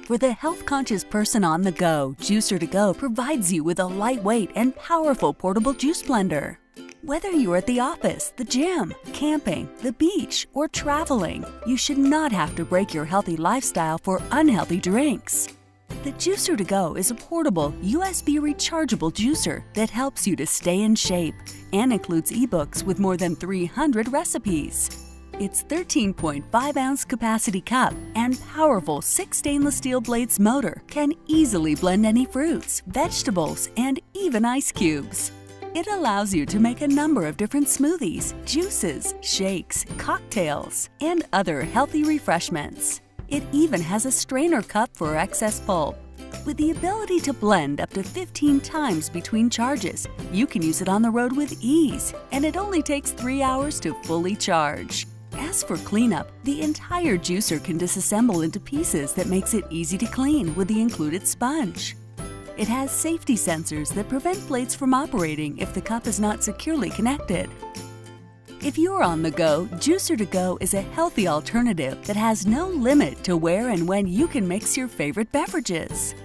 For the health-conscious person on the go, Juicer to Go provides you with a lightweight and powerful portable juice blender. Whether you're at the office, the gym, camping, the beach, or traveling, you should not have to break your healthy lifestyle for unhealthy drinks. The Juicer to Go is a portable, USB rechargeable juicer that helps you to stay in shape and includes ebooks with more than 300 recipes. Its 13.5-ounce capacity cup and powerful 6 stainless steel blades motor can easily blend any fruits, vegetables, and even ice cubes. It allows you to make a number of different smoothies, juices, shakes, cocktails, and other healthy refreshments. It even has a strainer cup for excess pulp. With the ability to blend up to 15 times between charges, you can use it on the road with ease, and it only takes 3 hours to fully charge. As for cleanup, the entire juicer can disassemble into pieces that makes it easy to clean with the included sponge. It has safety sensors that prevent blades from operating if the cup is not securely connected. If you're on the go, Juicer to Go is a healthy alternative that has no limit to where and when you can mix your favorite beverages.